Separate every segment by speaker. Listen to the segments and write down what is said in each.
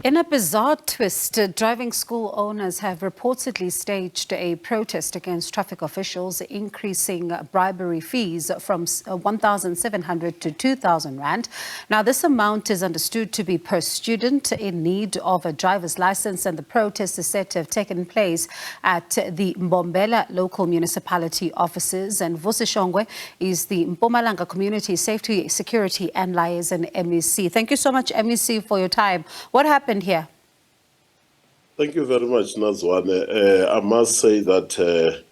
Speaker 1: In a bizarre twist, driving school owners have reportedly staged a protest against traffic officials, increasing bribery fees from 1,700 to 2,000 rand. Now, this amount is understood to be per student in need of a driver's license, and the protest is said to have taken place at the Mbombela Local Municipality offices. And Vusi Shongwe is the Mpumalanga Community Safety, Security and Liaison MEC. Thank you so much, MEC, for your time. What happened here?
Speaker 2: Thank you very much, Nazwane. I must say that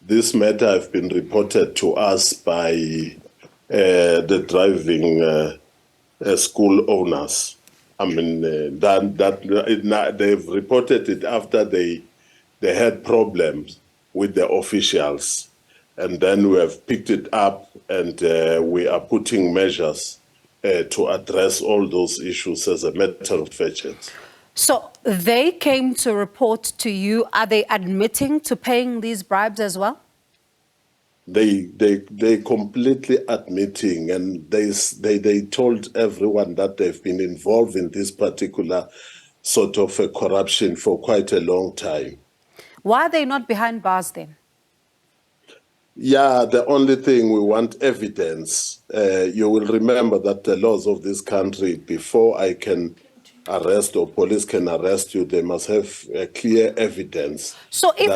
Speaker 2: this matter has been reported to us by the driving school owners. I mean, they've reported it after they had problems with the officials, and then we have picked it up, and we are putting measures to address all those issues as a matter of urgency.
Speaker 1: So they came to report to you. Are they admitting to paying these bribes as well?
Speaker 2: They completely admitting, and they told everyone that they've been involved in this particular sort of a corruption for quite a long time.
Speaker 1: Why are they not behind bars then?
Speaker 2: Yeah, the only thing we want evidence. You will remember that the laws of this country, before I can arrest or police can arrest you, they must have clear evidence.
Speaker 1: So is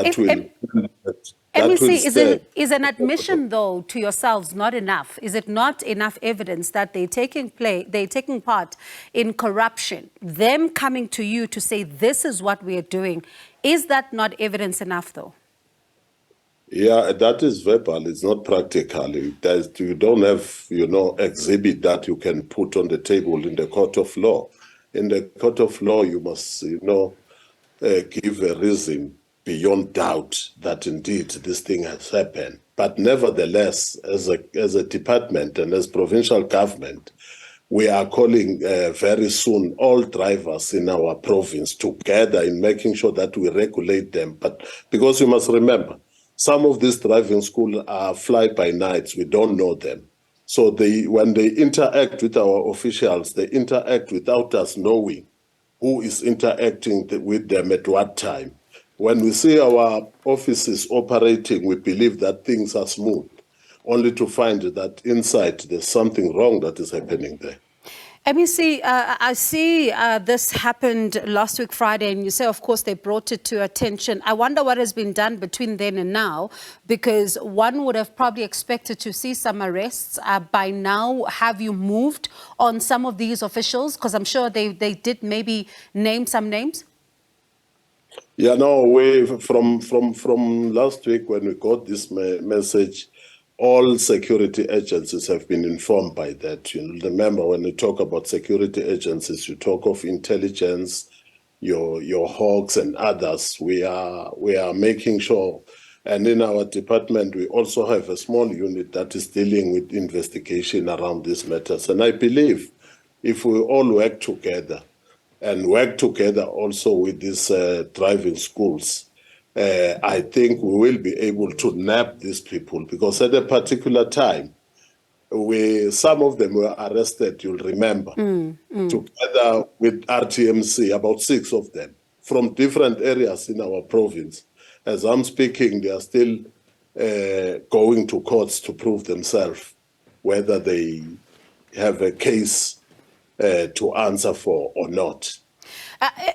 Speaker 1: an admission, though, to yourselves not enough? Is it not enough evidence that they're taking part in corruption? Them coming to you to say this is what we are doing, is that not evidence enough, though?
Speaker 2: Yeah, that is verbal. It's not practical. You don't have, exhibit that you can put on the table in the court of law. In the court of law, you must, give a reason beyond doubt that indeed this thing has happened. But nevertheless, as a department and as provincial government, we are calling very soon all drivers in our province together in making sure that we regulate them. But because you must remember, some of these driving schools are fly-by-nights. We don't know them. So when they interact with our officials, they interact without us knowing who is interacting with them at what time. When we see our offices operating, we believe that things are smooth, only to find that inside there's something wrong that is happening there.
Speaker 1: MEC, I see this happened last week Friday, and you say, of course, they brought it to attention. I wonder what has been done between then and now, because one would have probably expected to see some arrests. By now, have you moved on some of these officials? Because I'm sure they did maybe name some names.
Speaker 2: Yeah, no, from last week when we got this message, all security agencies have been informed by that. Remember, when you talk about security agencies, you talk of intelligence, your hawks and others. We are making sure, and in our department, we also have a small unit that is dealing with investigation around these matters. And I believe if we all work together, and work together also with these driving schools, I think we will be able to nab these people, because at a particular time, some of them were arrested, you'll remember, together with RTMC, about 6 of them, from different areas in our province. As I'm speaking, they are still going to courts to prove themselves whether they have a case to answer for or not.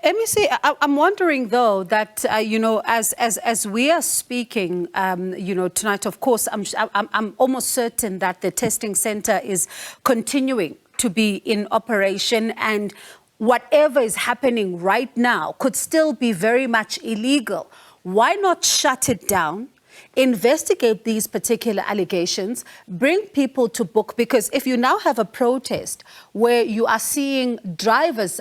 Speaker 1: MEC, I'm wondering, though, that, as we are speaking, tonight, of course, I'm almost certain that the testing center is continuing to be in operation, and whatever is happening right now could still be very much illegal. Why not shut it down? Investigate these particular allegations, bring people to book, because if you now have a protest where you are seeing drivers,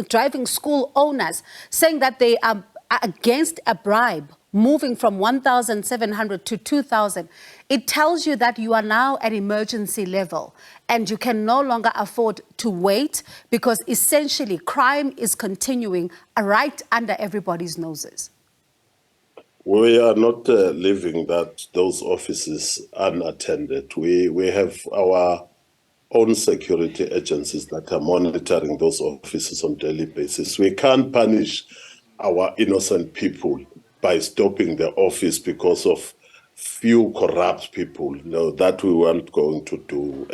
Speaker 1: driving school owners saying that they are against a bribe, moving from 1,700 to 2,000, it tells you that you are now at emergency level and you can no longer afford to wait, because essentially crime is continuing right under everybody's noses.
Speaker 2: We are not leaving those offices unattended. We have our own security agencies that are monitoring those offices on a daily basis. We can't punish our innocent people by stopping the office because of few corrupt people. No, that we weren't going to do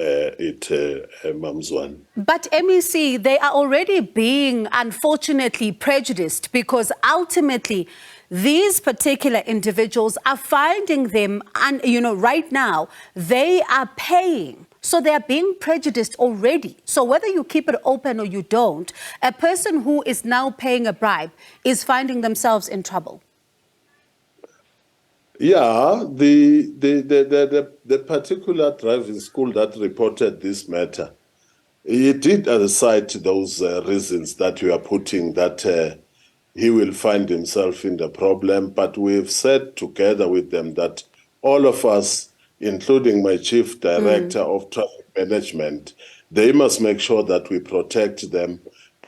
Speaker 2: Mamzwan.
Speaker 1: But MEC, they are already being unfortunately prejudiced because ultimately these particular individuals are finding them, and right now they are paying. So they're being prejudiced already. So whether you keep it open or you don't, a person who is now paying a bribe is finding themselves in trouble.
Speaker 2: Yeah, the particular driving school that reported this matter, he did cite those reasons that you are putting, that he will find himself in the problem. But we've said together with them that all of us, including my chief director of traffic management, they must make sure that we protect them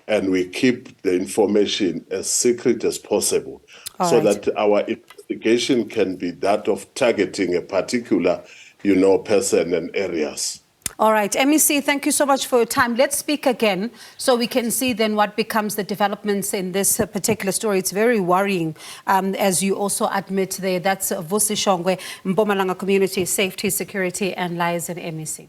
Speaker 2: and we keep the information as secret as possible, so that our investigation can be that of targeting a particular, person and areas.
Speaker 1: All right, MEC, thank you so much for your time. Let's speak again so we can see then what becomes the developments in this particular story. It's very worrying, as you also admit there. That's Vusi Shongwe, Mpumalanga Community Safety, Security and Liaison MEC.